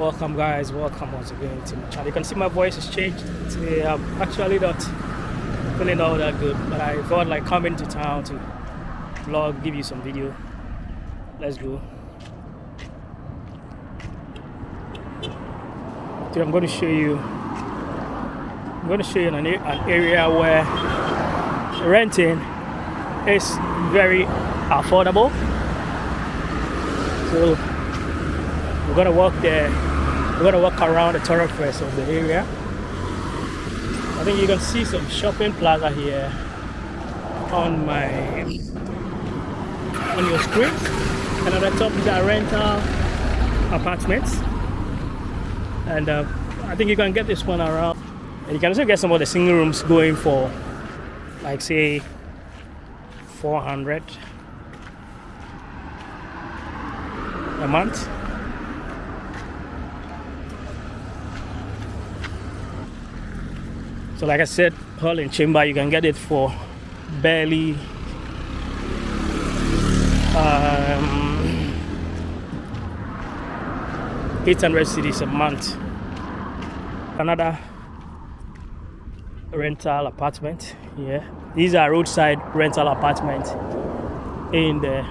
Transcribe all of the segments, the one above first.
Welcome guys, welcome once again to my channel. You can see my voice has changed today. I'm actually not feeling all that good, but I thought like coming to town to vlog, give you some video. Let's go. Today I'm going to show you an area where renting is very affordable. So we're gonna walk there. We're gonna walk around the thoroughfares of the area. I think you can see some shopping plaza here on your screen. And at the top is our rental apartments. And I think you can get this one around. And you can also get some of the single rooms going for, like say, 400 a month. So like I said, hall and chamber, you can get it for barely 800 cedis a month. Another rental apartment here. These are roadside rental apartments in the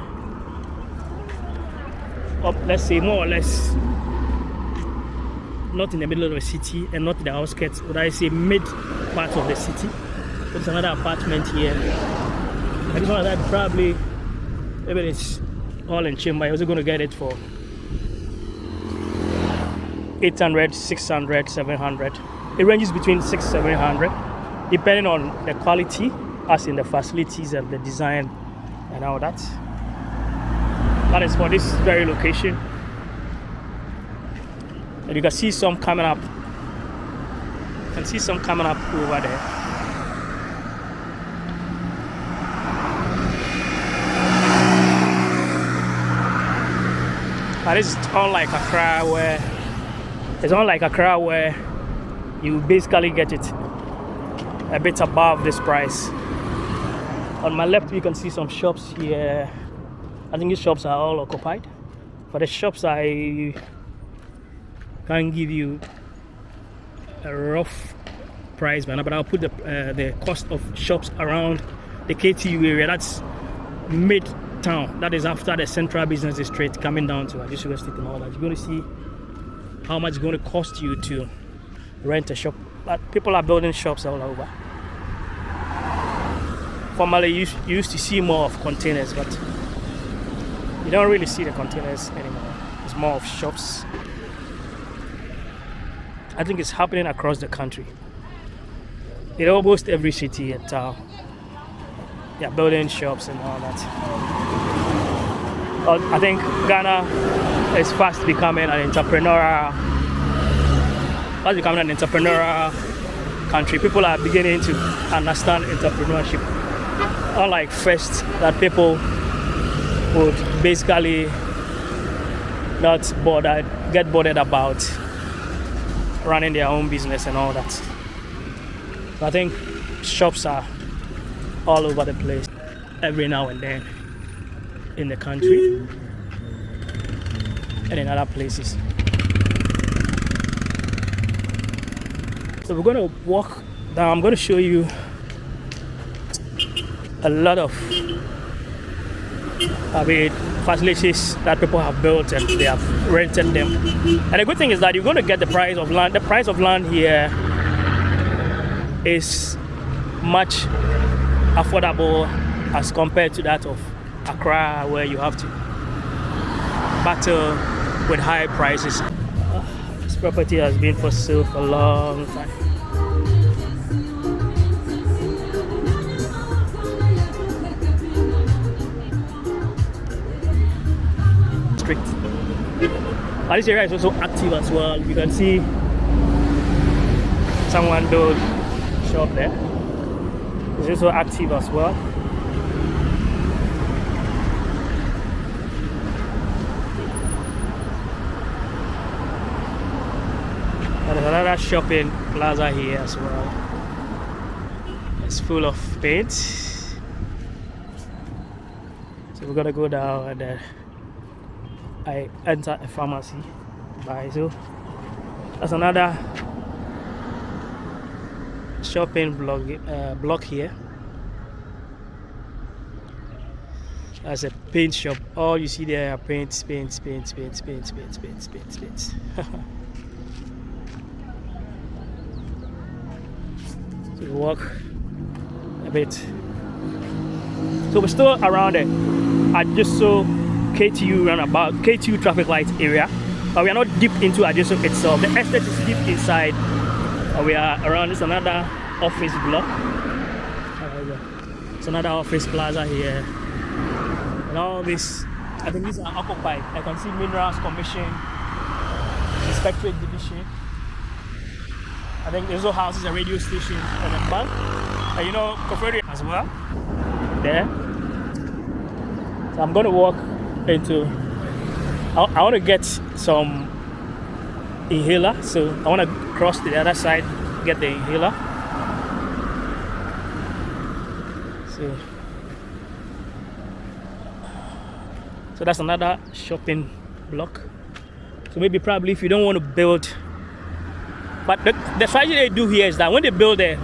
let's say more or less not in the middle of the city and not in the outskirts, but I say mid part of the city. There's another apartment here. I just want that probably maybe it's all in chamber. I'm also going to get it for 800, 600, 700. It ranges between 600-700 depending on the quality, as in the facilities and the design and all that. That is for this very location. And you can see some coming up. You can see some coming up over there. But it's unlike Accra where you basically get it a bit above this price. On my left, you can see some shops here. I think these shops are all occupied. For the shops, I can give you a rough price, but I'll put the cost of shops around the KTU area. That's mid-town. That is after the central business district, coming down to Additional Street and all that. You're going to see how much it's going to cost you to rent a shop. But people are building shops all over. Formerly, you used to see more of containers, but you don't really see the containers anymore. It's more of shops. I think it's happening across the country. In almost every city and town, they're building shops and all that. I think Ghana is fast becoming an entrepreneurial country. People are beginning to understand entrepreneurship. Unlike first, that people would basically not get bothered about running their own business and all that. So I think shops are all over the place every now and then in the country and in other places. So we're going to walk down. I'm going to show you a lot of facilities that people have built and they have rented them. And the good thing is that you're going to get the price of land. The price of land here is much affordable as compared to that of Accra, where you have to battle with high prices. This property has been for sale for a long time. But this area is also active as well. You can see someone built shop there. It's also active as well. And there's another shopping plaza here as well. It's full of paint. So we're gonna go down and then I enter a pharmacy. Buy so That's another shopping block here. That's a paint shop. All you see there are paints. So we walk a bit. So we're still around it. I just saw KTU roundabout, KTU traffic light area, but we are not deep into Adjacent itself. The estate is deep inside. We are around this another office block. It's another office plaza here. And all this, I think these are occupied. I can see Minerals Commission, Inspectorate Division. I think there's also houses, a radio station, and a bank. And you know, Koforidua as well. There. So I'm going to walk into. I want to get some inhaler, so I want to cross to the other side, get the inhaler. So that's another shopping block. So maybe probably if you don't want to build, but the strategy they do here is that when they build the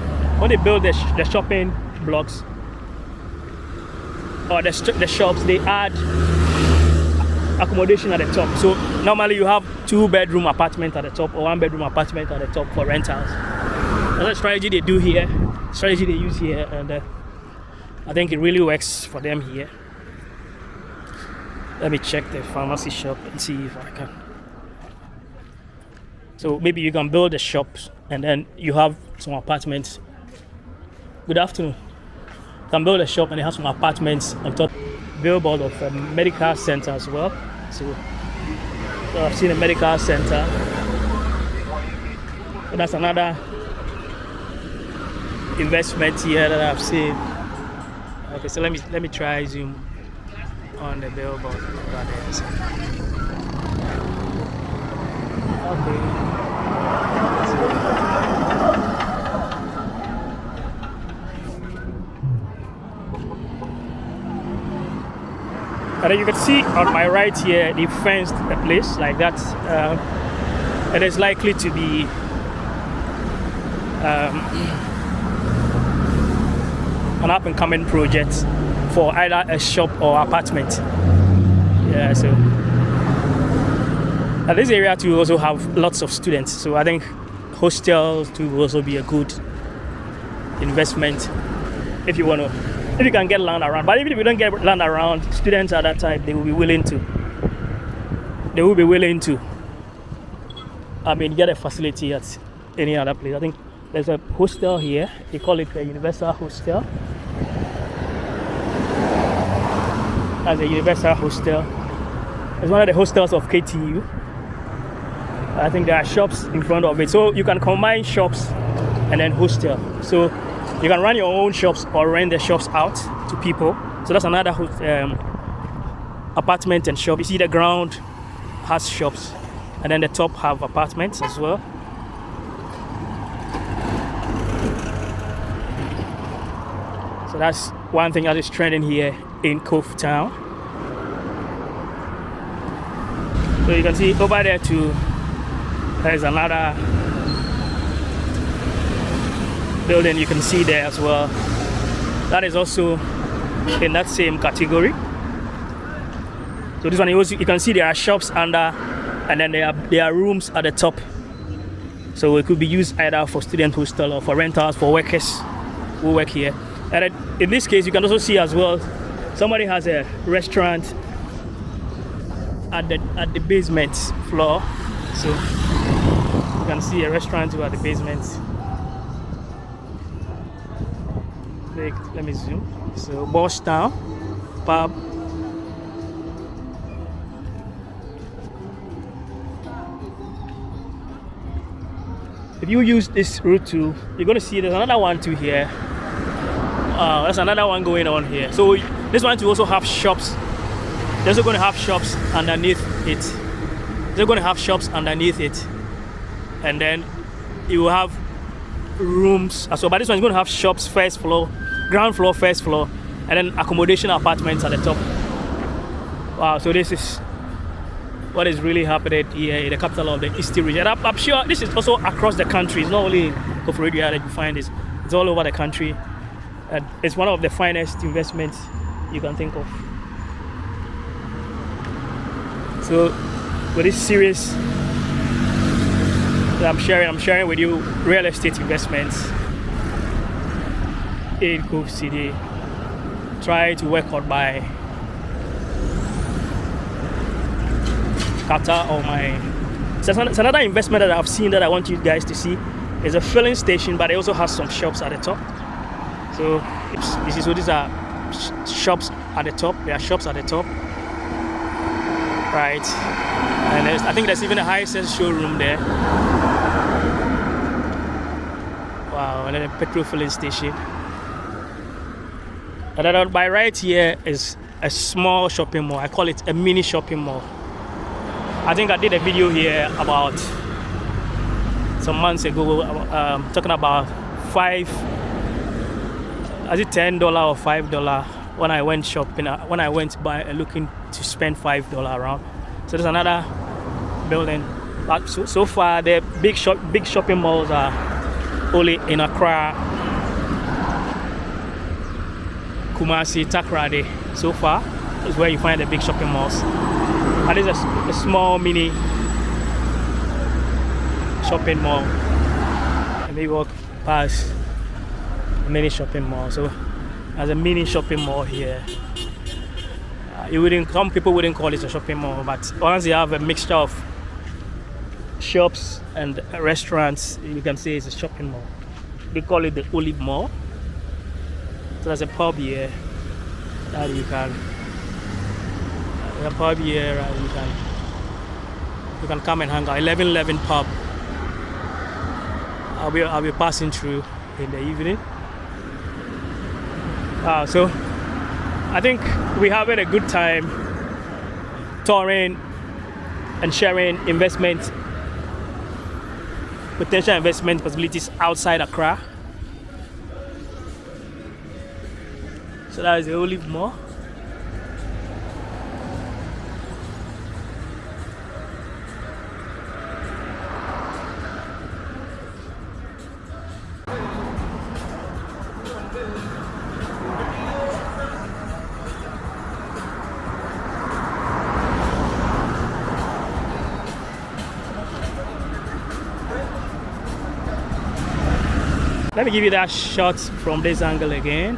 shopping blocks or the shops, they add accommodation at the top. So normally you have 2-bedroom apartment at the top or 1-bedroom apartment at the top for rentals. That's a strategy they do here, strategy they use here, and I think it really works for them here. Let me check the pharmacy shop and see if I can. So maybe you can build the shops and then you have some apartments. Good afternoon. You can build a shop and they have some apartments on top. Billboard of a medical center as well. So I've seen a medical center. So that's another investment here that I've seen. Okay, so let me try zoom on the billboard over there. Okay. And then you can see on my right here, they fenced the place like that. It is likely to be an up-and-coming project for either a shop or apartment. Yeah, so this area too also have lots of students. So I think hostels too will also be a good investment if you can get land around. But even if you don't get land around, students at that time, they will be willing to get a facility at any other place. I think there's a hostel here. They call it a Universal Hostel. As a Universal Hostel. It's one of the hostels of KTU. I think there are shops in front of it. So you can combine shops and then hostel. So you can run your own shops or rent the shops out to people. So that's another apartment and shop. You see the ground has shops and then the top have apartments as well. So that's one thing that is trending here in Cove Town. So you can see over there too, there's another building you can see there as well. That is also in that same category. So this one you can see there are shops under, and then there are rooms at the top. So it could be used either for student hostel or for rentals for workers who work here. And in this case, you can also see as well, somebody has a restaurant at the basement floor. So you can see a restaurant at the basement. Let me zoom. So Boss Town pub. If you use this route too, you're going to see there's another one too here. There's another one going on here. So this one too also have shops. They're also going to have shops underneath it. They're going to have shops underneath it, and then you will have rooms as well. But this one's going to have shops first floor, ground floor, first floor, and then accommodation apartments at the top. Wow! So this is what is really happening here in the capital of the Eastern region. And I'm sure this is also across the country. It's not only in Koforidua that you find this. It's all over the country. And it's one of the finest investments you can think of. So with this series that I'm sharing with you real estate investments in Kof City. Try to work on my kata or my. So it's another investment that I've seen that I want you guys to see. It's a filling station, but it also has some shops at the top. So these are shops at the top. There are shops at the top, right? And I think there's even a Hisense showroom there. Wow, and then a petrol filling station. And then by right here is a small shopping mall. I call it a mini shopping mall. I think I did a video here about some months ago talking about $10 or $5 when I went shopping, when I went by looking to spend $5 around. So there's another building. But so far the big shopping malls are only in Accra, Kumasi, Takrade. So far is where you find the big shopping malls. And there's a small mini shopping mall. And we walk past a mini shopping mall. So there's a mini shopping mall here. Some people wouldn't call it a shopping mall, but once you have a mixture of shops and restaurants, you can say it's a shopping mall. They call it the Olive Mall. So there's a pub here that you can. There's a pub here and you can come and hang out. 1111 pub. I'll be passing through in the evening. So I think we're having a good time touring and sharing potential investment possibilities outside Accra. So that is the Olive Mall. Let me give you that shot from this angle again.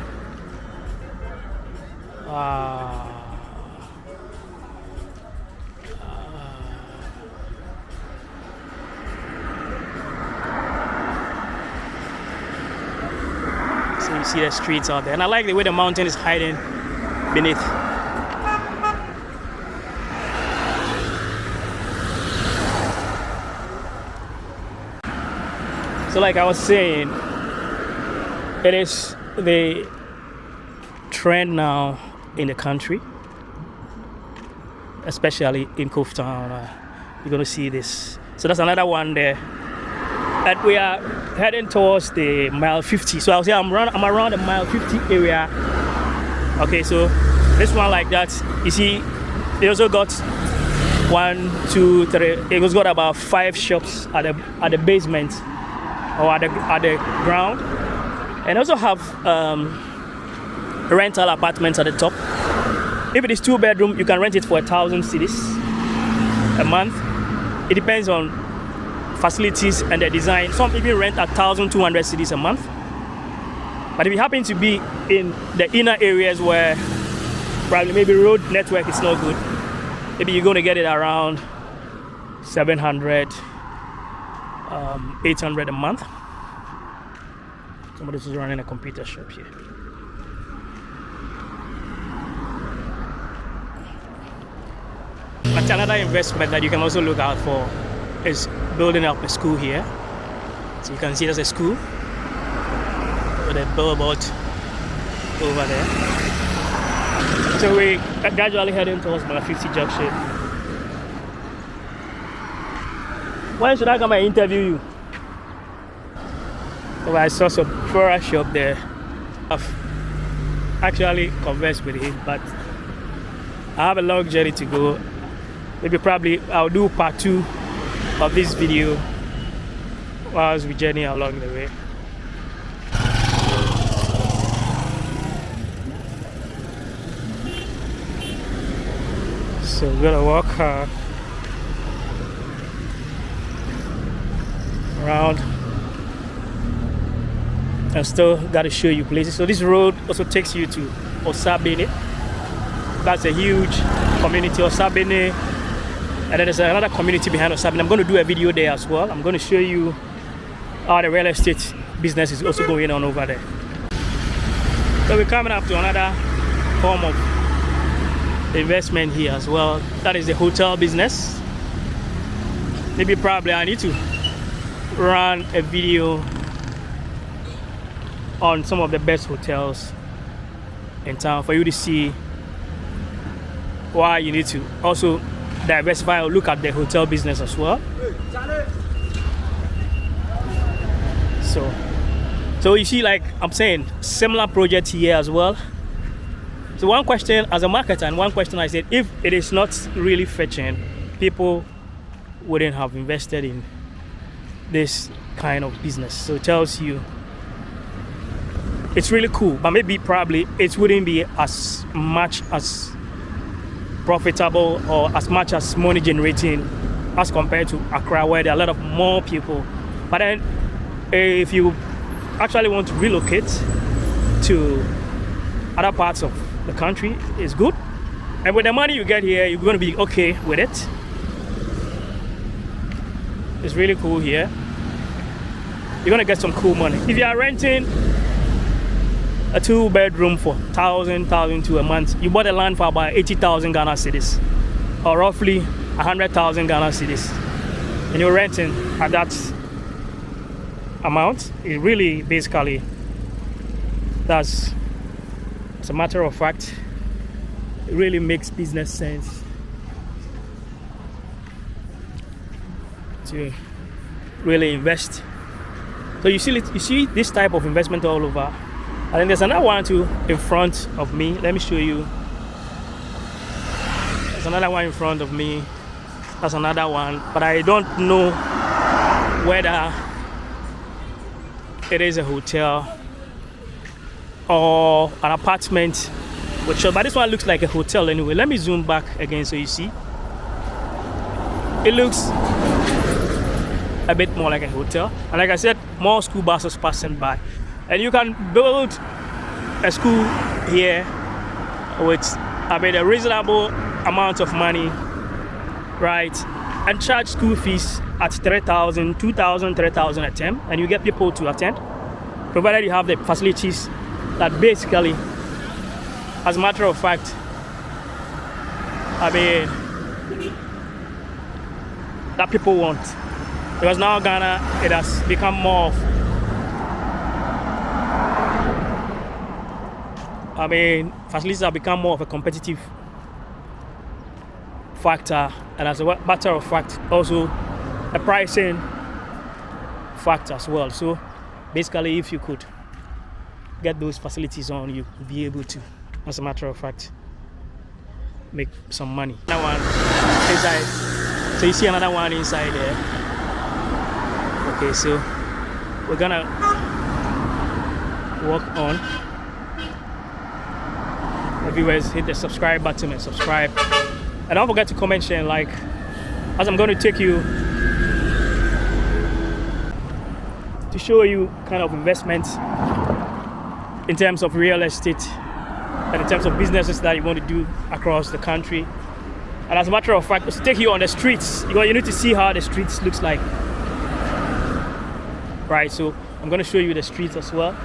So you see the streets out there, and I like the way the mountain is hiding beneath. So like I was saying, it is the trend now in the country, especially in Kof Town. You're going to see this. So that's another one there. And we are heading towards the mile 50. So I'll say I'm around the mile 50 area. Okay, so this one like that. You see, they also got 1, 2, 3. It was got about 5 shops at the basement or at the ground. And also have rental apartments at the top. If it is 2-bedroom, you can rent it for 1,000 cedis a month. It depends on facilities and the design. Some even rent 1,200 cedis a month. But if you happen to be in the inner areas where probably maybe road network is not good, maybe you're going to get it around 700, 800 a month. Somebody's running a computer shop here. But another investment that you can also look out for is building up a school here. So you can see there's a school with a billboard over there. So we are gradually heading towards Mile 50 Junction. When should I come and interview you? So I saw some floral shop there. I've actually conversed with him, but I have a long journey to go. maybe probably I'll do part 2 of this video whilst we journey along the way. So we're gonna walk around and still gotta show you places. So this road also takes you to Osabene. That's a huge community, Osabene. And then there's another community behind Osabene. I'm going to do a video there as well. I'm going to show you how the real estate business is also going on over there. So we're coming up to another form of investment here as well. That is the hotel business. Maybe probably I need to run a video on some of the best hotels in town for you to see why you need to also diversify or look at the hotel business as well. So you see, like I'm saying, similar project here as well. So one question as a marketer, and one question I said, if it is not really fetching, people wouldn't have invested in this kind of business. So it tells you it's really cool, but maybe probably it wouldn't be as much as profitable or as much as money generating as compared to Accra, where there are a lot of more people. But then if you actually want to relocate to other parts of the country, it's good. And with the money you get here, you're going to be okay with it. It's really cool here. You're going to get some cool money. If you are renting a 2-bedroom for 1,000 to a month, you bought a land for about 80,000 Ghana cedis, or roughly 100,000 Ghana cedis, and you're renting at that amount. It really basically, as a matter of fact, it really makes business sense to really invest. So you see this type of investment all over. And then there's another one too in front of me. Let me show you. There's another one in front of me. That's another one, but I don't know whether it is a hotel or an apartment with shop. But this one looks like a hotel anyway. Let me zoom back again so you see. It looks a bit more like a hotel. And like I said, more school buses passing by. And you can build a school here with, a reasonable amount of money, right? And charge school fees at 3,000, 2,000, 3,000 a term, and you get people to attend, provided you have the facilities that basically, as a matter of fact, that people want. Because now Ghana, it has become more of, facilities have become more of a competitive factor, and as a matter of fact, also a pricing factor as well. So basically, if you could get those facilities on, you could be able to, as a matter of fact, make some money. Another one inside. So you see another one inside there. Okay, so we're gonna walk on. Viewers, hit the subscribe button and subscribe, and don't forget to comment, share, and like, as I'm going to take you to show you kind of investments in terms of real estate and in terms of businesses that you want to do across the country. And as a matter of fact, to take you on the streets, you need to see how the streets looks like, right? So I'm going to show you the streets as well.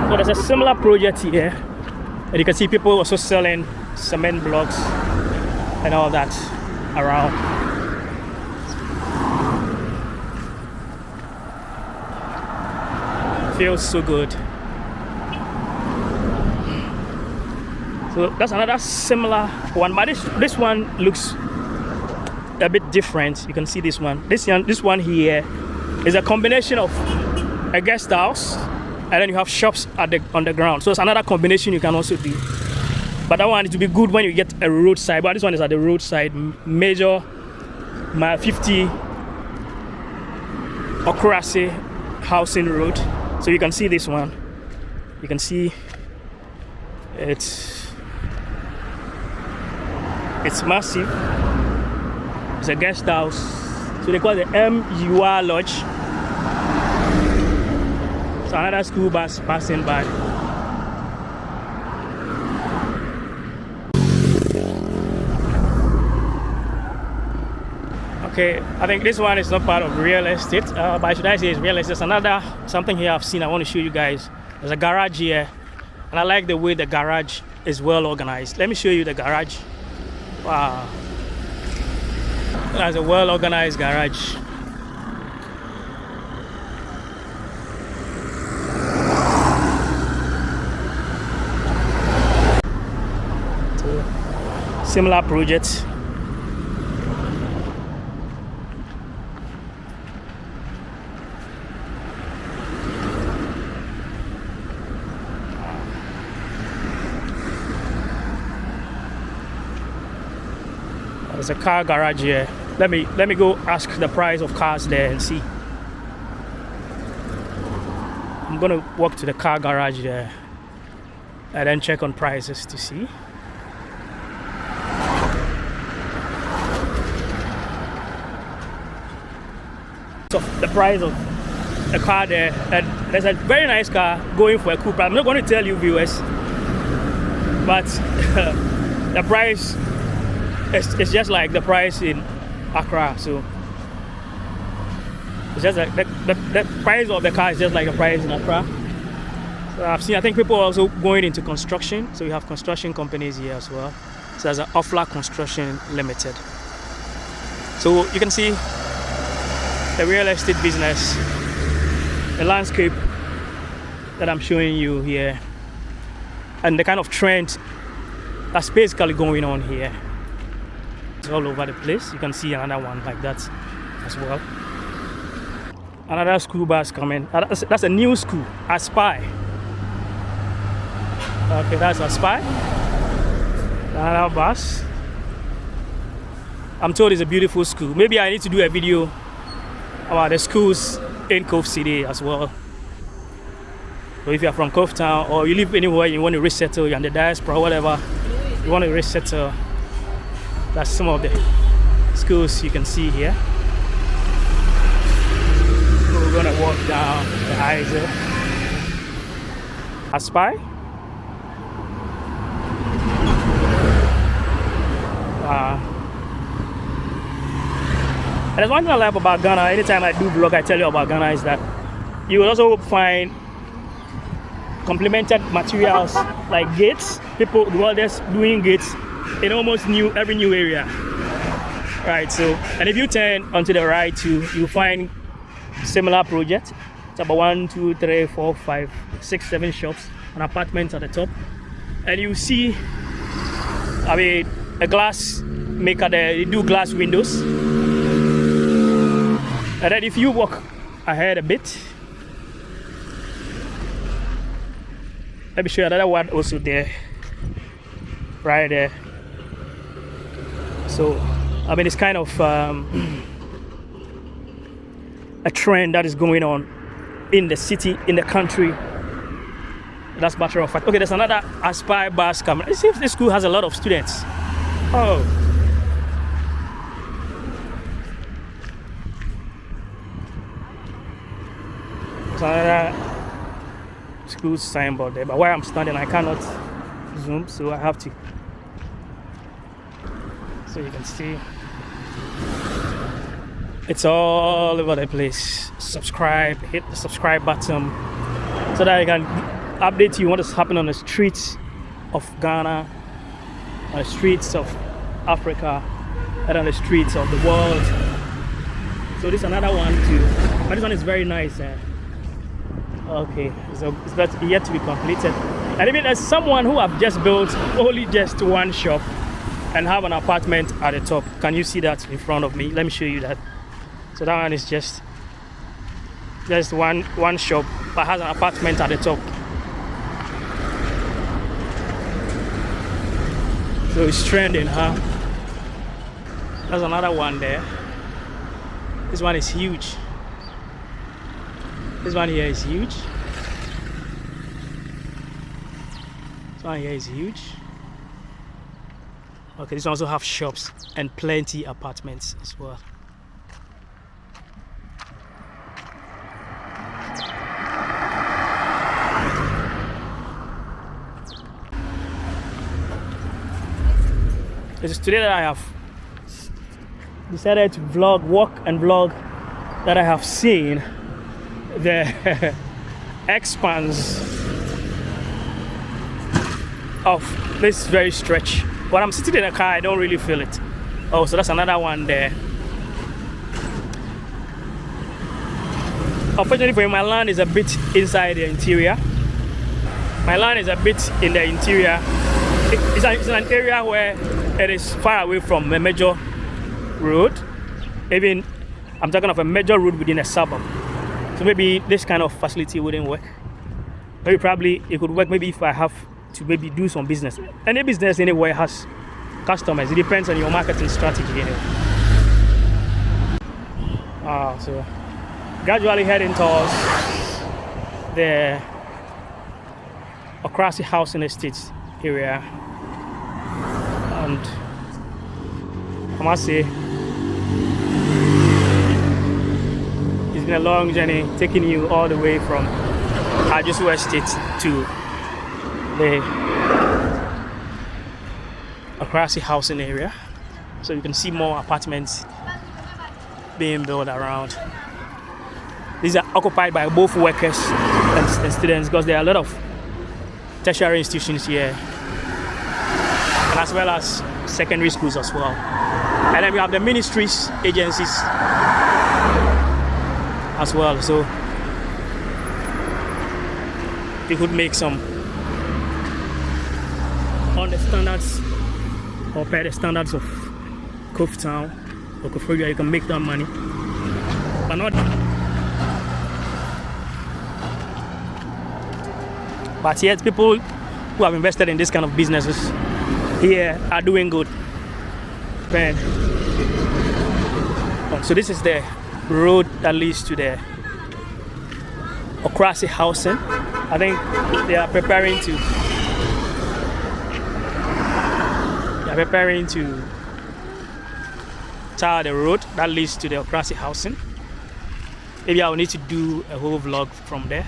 So there's a similar project here, and you can see people also selling cement blocks and all that around. Feels so good. So that's another similar one, but this one looks a bit different. You can see this one. This one here is a combination of a guest house, and then you have shops on the ground. So it's another combination you can also do. But that one is to be good when you get a roadside. But this one is at the roadside, major mile 50 Accra housing road. So you can see this one. You can see it's massive. It's a guest house. So they call it the MUR Lodge. So another school bus passing by. Okay, I think this one is not part of real estate, but should I say it's real estate? There's another something here I've seen I want to show you guys. There's a garage here, and I like the way the garage is well organized. Let me show you the garage. Wow, that's a well organized garage. Similar projects. There's a car garage here. Let me go ask the price of cars there and see. I'm gonna walk to the car garage there and then check on prices to see. So the price of a car there, and there's a very nice car going for a cool price. I'm not going to tell you, viewers, but the price it's just like the price in Accra. So it's just like the price of the car is just like the price in Accra. So I think people are also going into construction. So we have construction companies here as well. So there's an Offla Construction Limited. So you can see the real estate business, the landscape that I'm showing you here, and the kind of trend that's basically going on here. It's all over the place. You can see another one like that as well. Another school bus coming. That's a new school, Aspire. Okay, that's Aspire. Another bus. I'm told it's a beautiful school. Maybe I need to do a video about the schools in Cove City as well. So if you're from Cove Town or you live anywhere, you want to resettle, you're in the diaspora, whatever, you want to resettle, that's some of the schools you can see here. So we're gonna walk down the aisle. Aspire. And there's one thing I like about Ghana. Anytime I do vlog, I tell you about Ghana is that you will also find complemented materials like gates. People, the welders doing gates in almost every new area. Right. So, and if you turn onto the right, you find similar projects. It's about 1, 2, 3, 4, 5, 6, 7 shops and apartments at the top. And you see, I mean, a glass maker there. They do glass windows. And then if you walk ahead a bit, let me show you another one also there, right there. So, I mean, it's kind of a trend that is going on in the city, in the country. That's matter of fact. Okay, there's another Aspire bus coming. Let's see if this school has a lot of students. Oh. Another school signboard there, but where I'm standing I cannot zoom, so I have to, so you can see it's all over the place. Subscribe, hit the subscribe button so that I can update you what is happening on the streets of Ghana, on the streets of Africa, and on the streets of the world. So this is another one too, but this one is very nice. Okay, so it's yet to be completed. And even as someone who have just built only just one shop and have an apartment at the top. Can you see that in front of me? Let me show you that. So that one is just Just one shop, but has an apartment at the top. So it's trending, huh? There's another one there. This one is huge. This one here is huge. This one here is huge. Okay, this one also have shops and plenty apartments as well. It is today that I have decided to walk and vlog that I have seen the expanse of this very stretch. When I'm sitting in a car, I don't really feel it. Oh, so that's another one there. Unfortunately for me, my land is a bit inside the interior. My land is a bit in the interior. It's an area where it is far away from a major road. Even I'm talking of a major road within a suburb. So maybe this kind of facility wouldn't work. Maybe probably it could work maybe if I have to maybe do some business. Any business anywhere has customers. It depends on your marketing strategy anyway. So gradually heading towards the Accra housing estates area. And I must say, it's been a long journey taking you all the way from Ajusu Estate to the Accra housing area. So you can see more apartments being built around. These are occupied by both workers and students because there are a lot of tertiary institutions here, and as well as secondary schools as well. And then we have the ministries, agencies as well. So we could make some on the standards or per the standards of Kof Town or Koforidua. You can make that money, but not. But yet, people who have invested in this kind of businesses here are doing good. Man. So this is the road that leads to the Accra housing. I think they are preparing to tar the road that leads to the Accra housing. Maybe I will need to do a whole vlog from there.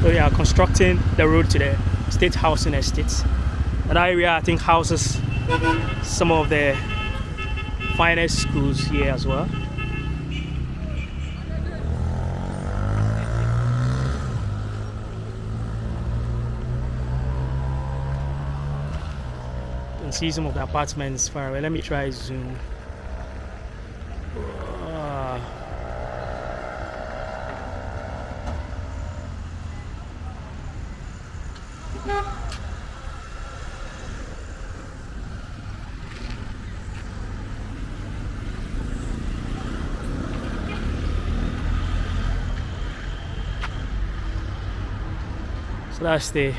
So they are constructing the road to the state housing estates. That area, I think, houses some of the finest schools here as well. You can see some of the apartments far away. Let me try zoom. So that's the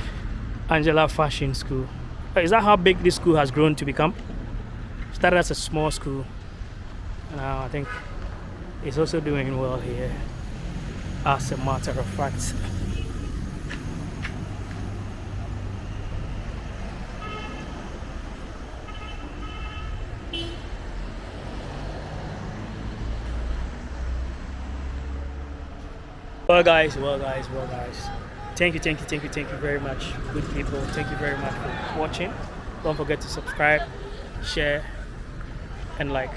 Angela Fashion School. Is that how big this school has grown to become? Started as a small school. Now I think it's also doing well here, as a matter of fact. Well guys. Thank you very much, good people. Thank you very much for watching. Don't forget to subscribe, share, and like.